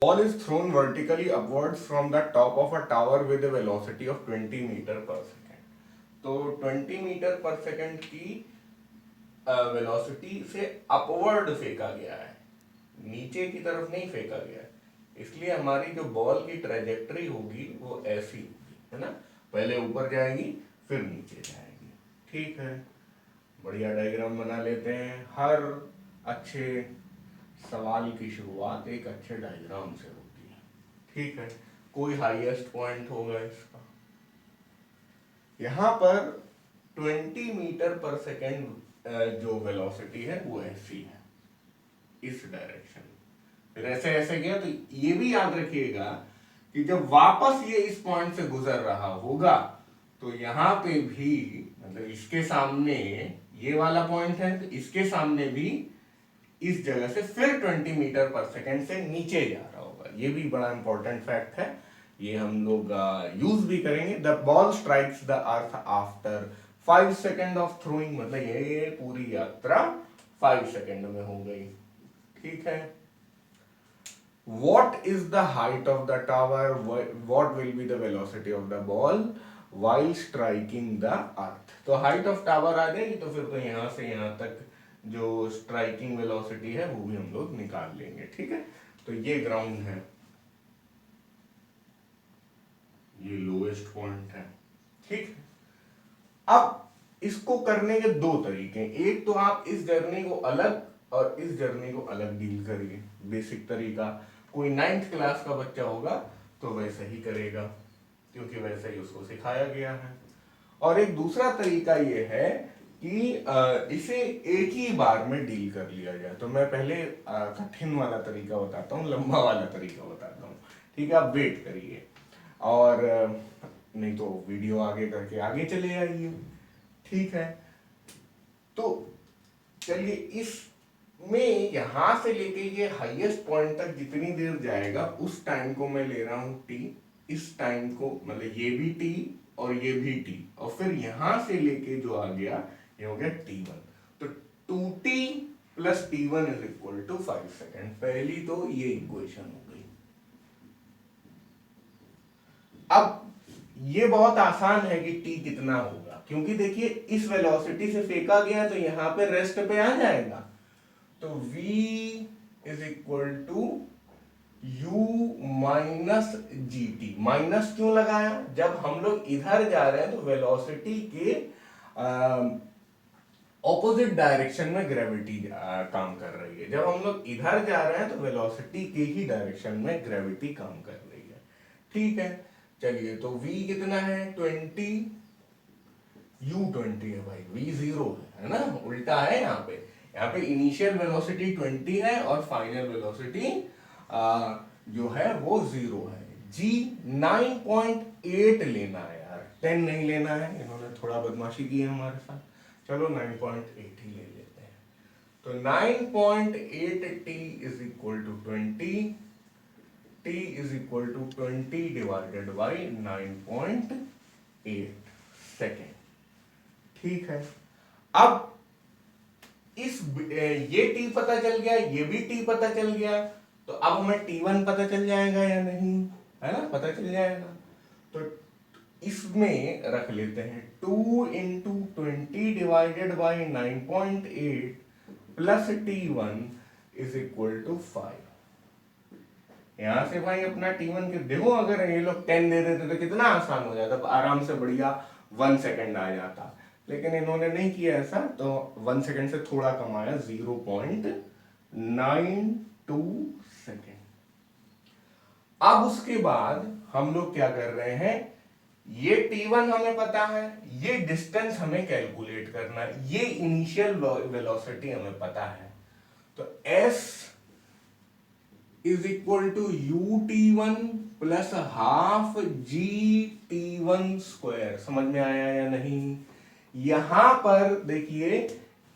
Ball is thrown vertically upwards from the top of a tower with a velocity of 20 metre पर second. तो 20 metre पर second की velocity से upward फेंका गया है, नीचे की तरफ नहीं फेंका गया है, इसलिए हमारी जो बॉल की ट्रेजेक्टरी होगी वो ऐसी होगी, है ना, पहले ऊपर जाएगी फिर नीचे जाएगी। ठीक है, बढ़िया डायग्राम बना लेते हैं। हर अच्छे सवाल की शुरुआत एक अच्छे डायग्राम से होती है। ठीक है, कोई हाईएस्ट पॉइंट होगा इसका, यहां पर 20 मीटर पर सेकेंड जो वेलोसिटी है वो ऐसी है, इस डायरेक्शन में, फिर ऐसे ऐसे गया। तो ये भी याद रखिएगा कि जब वापस ये इस पॉइंट से गुजर रहा होगा तो यहां पे भी, मतलब इसके सामने ये वाला पॉइंट है, तो इसके सामने भी इस जगह से फिर 20 मीटर पर सेकेंड से नीचे जा रहा होगा। ये भी बड़ा इंपॉर्टेंट फैक्ट है, ये हम लोग यूज भी करेंगे। The ball strikes the earth after 5 second of throwing, मतलब ये पूरी यात्रा 5 सेकेंड में हो गई। ठीक है, what is the height of the tower, what will be the velocity of the ball while striking the earth। तो हाइट ऑफ टावर आ जाएगी, तो फिर तो यहां से यहां तक जो स्ट्राइकिंग वेलोसिटी है वो भी हम लोग निकाल लेंगे। ठीक है, तो ये ग्राउंड है, ये लोएस्ट पॉइंट है। ठीक है, अब इसको करने के दो तरीके, एक तो आप इस जर्नी को अलग और इस जर्नी को अलग डील करिए। बेसिक तरीका कोई 9th क्लास का बच्चा होगा तो वैसे ही करेगा, क्योंकि वैसे ही उसको सिखाया गया है। और एक दूसरा तरीका ये है कि इसे एक ही बार में डील कर लिया जाए। तो मैं पहले कठिन वाला तरीका बताता हूँ, लंबा वाला तरीका बताता हूँ। ठीक है, आप वेट करिए, और नहीं तो वीडियो आगे करके आगे चले आइए। ठीक है, तो चलिए इसमें यहां से लेके ये हाईएस्ट पॉइंट तक जितनी देर जाएगा उस टाइम को मैं ले रहा हूं टी, इस टाइम को, मतलब ये भी टी और ये भी टी, और फिर यहां से लेके जो आ गया ये हो गया t1। तो 2t plus t1 is equal to 5 second. पहली तो ये इक्वेशन हो गई। अब ये बहुत आसान है कि t कितना होगा, क्योंकि देखिए इस वेलोसिटी से फेंका गया तो यहां पे रेस्ट पे आ जाएगा। तो v is equal to u minus g t. Minus क्यों लगाया, जब हम लोग इधर जा रहे हैं तो वेलोसिटी के ऑपोजिट डायरेक्शन में ग्रेविटी काम कर रही है, जब हम लोग इधर जा रहे हैं तो वेलोसिटी के ही डायरेक्शन में ग्रेविटी काम कर रही है। ठीक है, चलिए, तो v कितना है 20, u 20 है भाई, v 0 है ना, उल्टा है। यहाँ पे इनिशियल वेलोसिटी 20 है और फाइनल वेलोसिटी जो है वो 0 है। g 9.8 लेना है यार, 10 नहीं लेना है, इन्होंने थोड़ा बदमाशी की है हमारे साथ। चलो 9.8 ही ले लेते हैं। तो 9.8 t is equal to 20, t is equal to 20 divided by 9.8 second. ठीक है, अब इस ये t पता चल गया, ये भी t पता चल गया, तो अब हमें t1 पता चल जाएगा या नहीं, है ना, पता चल जाएगा। तो इसमें रख लेते हैं 2 into 20 divided by 9.8 plus t1 is equal to 5। यहां से भाई अपना t1 के देखो, अगर ये लोग 10 दे देते तो कितना आसान हो जाता, आराम से बढ़िया 1 सेकेंड आ जाता, लेकिन इन्होंने नहीं किया ऐसा, तो 1 सेकेंड से थोड़ा कम आया, 0.92 सेकेंड। अब उसके बाद हम लोग क्या कर रहे हैं, ये t1 हमें पता है, ये डिस्टेंस हमें कैलकुलेट करना है, ये इनिशियल वेलोसिटी हमें पता है। तो s is equal to u t1 plus half g t1 square. समझ में आया या नहीं? यहां पर देखिए,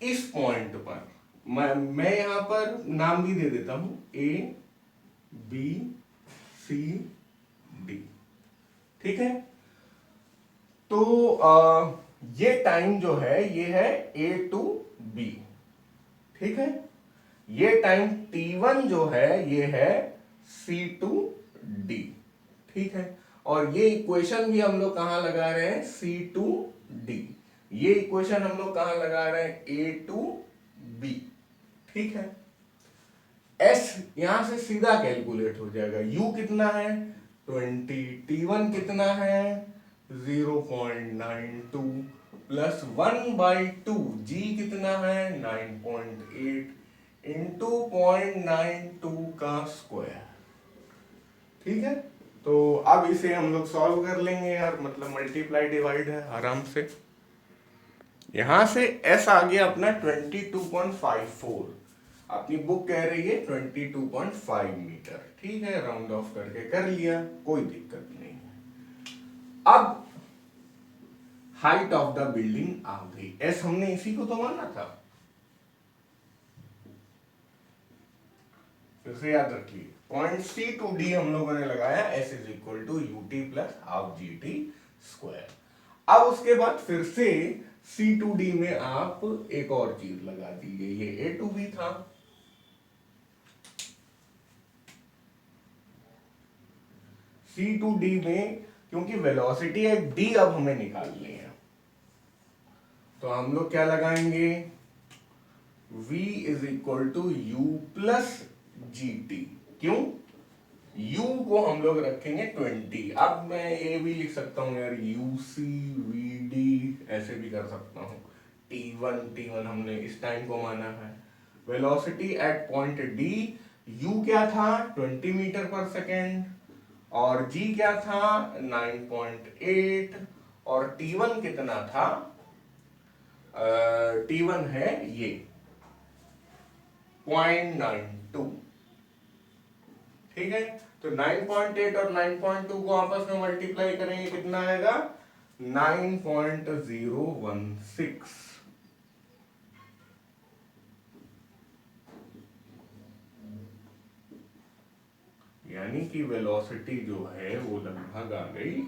इस पॉइंट पर मैं यहां पर नाम भी दे देता हूं, ए बी सी डी। ठीक है, तो ये टाइम जो है ये है ए टू बी। ठीक है, ये टाइम t1 जो है ये है C2D, ठीक है। और ये इक्वेशन भी हम लोग कहाँ लगा रहे हैं, C2D। ये इक्वेशन हम लोग कहाँ लगा रहे हैं, A2B, ठीक है। S यहां से सीधा कैलकुलेट हो जाएगा। U कितना है 20, T1 कितना है 0.92 प्लस 1/2, G कितना है 9.8 इंटू 0.92 का स्क्वायर, ठीक है। तो अब इसे हम लोग सॉल्व कर लेंगे यार, मतलब मल्टीप्लाई डिवाइड है आराम से। यहां से S आ गया अपना 22.54, अपनी बुक कह रही है 22.5 मीटर, ठीक है। राउंड ऑफ करके कर लिया, कोई दिक्कत नहीं है। अब हाइट ऑफ द बिल्डिंग आ गई। S हमने इसी को तो माना था, फिर से याद रखिए पॉइंट C2D हम लोगों ने लगाया, S is equal to UT plus half GT square. अब उसके बाद फिर से C2D में आप एक और चीज लगा दीजिए, ये A2B था, C2D में क्योंकि वेलोसिटी एट D अब हमें निकालनी है, तो हम लोग क्या लगाएंगे, V is equal to U plus GT। क्यों, U को हम लोग रखेंगे 20। अब मैं ये भी लिख सकता हूं यार UC VD, ऐसे भी कर सकता हूं। T1 हमने इस टाइम को माना है। Velocity at point D, U क्या था 20 मीटर पर सेकेंड, और G क्या था 9.8, और T1 कितना था, T1 है ये 0.92, ठीक है। तो 9.8 और 9.2 को आपस में मल्टीप्लाई करेंगे, कितना आएगा 9.016, यानी कि वेलोसिटी जो है वो लगभग आ गई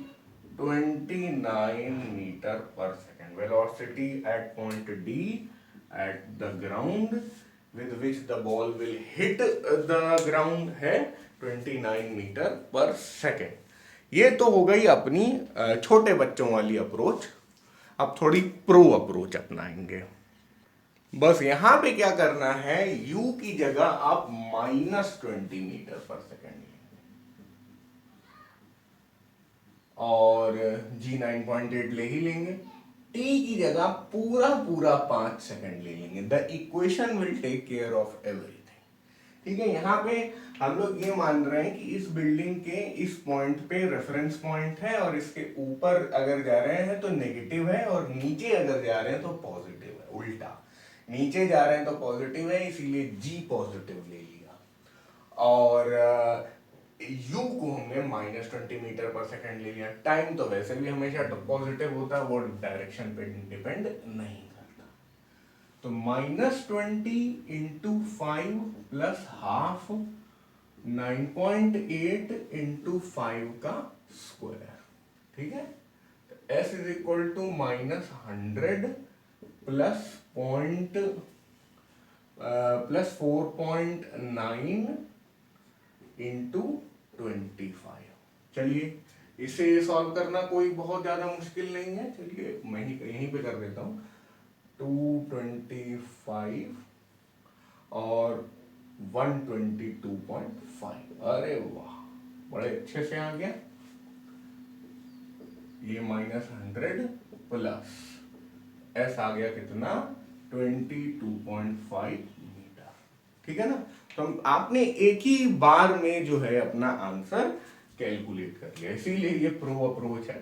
29 मीटर पर second. Velocity at point D at the ground with which the ball will hit the ground है 29 मीटर पर सेकेंड। ये तो हो गई अपनी छोटे बच्चों वाली अप्रोच। अब थोड़ी प्रो अप्रोच अपनाएंगे। बस यहां पे क्या करना है, U की जगह आप -20 मीटर पर सेकेंड लेंगे, और G 9.8 ले ही लेंगे। T की जगह पूरा पूरा 5 सेकंड ले लेंगे। The equation will take care of everything, ठीक है। यहाँ पे हम लोग ये मान रहे हैं कि इस बिल्डिंग के इस पॉइंट पे रेफरेंस पॉइंट है, और इसके ऊपर अगर जा रहे हैं तो नेगेटिव है, और नीचे अगर जा रहे हैं तो पॉजिटिव है। उल्टा, नीचे जा रहे हैं तो पॉजिटिव है, इसीलिए G पॉजिटिव ले लिया, और U को हमने -20 मीटर पर सेकेंड ले लिया। टाइम तो वैसे भी हमेशा पॉजिटिव होता है, वो डायरेक्शन पे डिपेंड नहीं करता। तो -20 इंटू 5 प्लस हाफ 9.8 इंटू 5 का स्क्वायर, ठीक है। तो S is equal to -100 plus point plus 4.9 into 25। चलिए इसे सॉल्व करना कोई बहुत ज्यादा मुश्किल नहीं है। चलिए मैं ही यहीं पे कर देता हूं, 225 और 122.5। अरे वाह, बड़े अच्छे से आ गया। ये -100 प्लस S आ गया कितना 22.5 मीटर, ठीक है ना। तो आपने एक ही बार में जो है अपना आंसर कैलकुलेट कर लिया, इसीलिए ये प्रो अप्रोच है।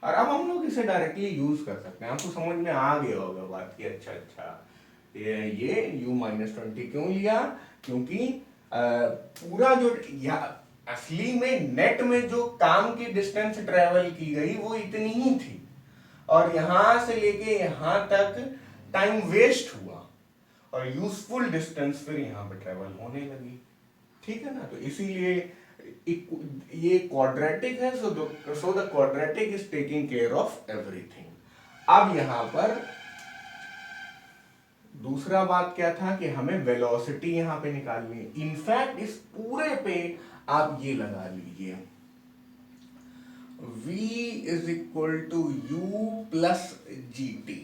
और अब हम लोग इसे डायरेक्टली यूज कर सकते हैं। आपको समझ में आ गया होगा बात की, अच्छा ये U -20 क्यों लिया, क्योंकि पूरा जो असली में नेट में जो काम की डिस्टेंस ट्रेवल की गई वो इतनी ही थी, और यहां से लेके यहां तक टाइम वेस्ट हुआ, और यूजफुल डिस्टेंस फिर यहां पे ट्रेवल होने लगी, ठीक है ना। तो इसीलिए ये क्वाड्रेटिक है, so the quadratic is taking care of everything. अब यहां पर दूसरा बात क्या था कि हमें वेलोसिटी यहां पे निकालनी है। इनफैक्ट इस पूरे पे आप ये लगा लीजिए v is equal to u plus g t.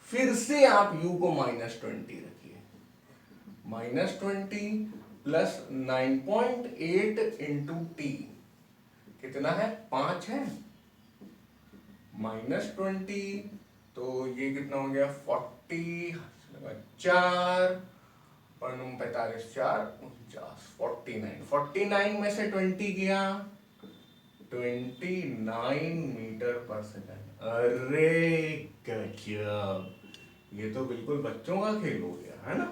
फिर से आप u को -20 रखिए, -20 प्लस 9.8 इंटू टी कितना है, 5 है, -20 तो ये कितना हो गया 40, 4 45 4 49, 49 में से 20 गया 29 मीटर पर सेकंड। अरे गजब, ये तो बिल्कुल बच्चों का खेल हो गया है ना।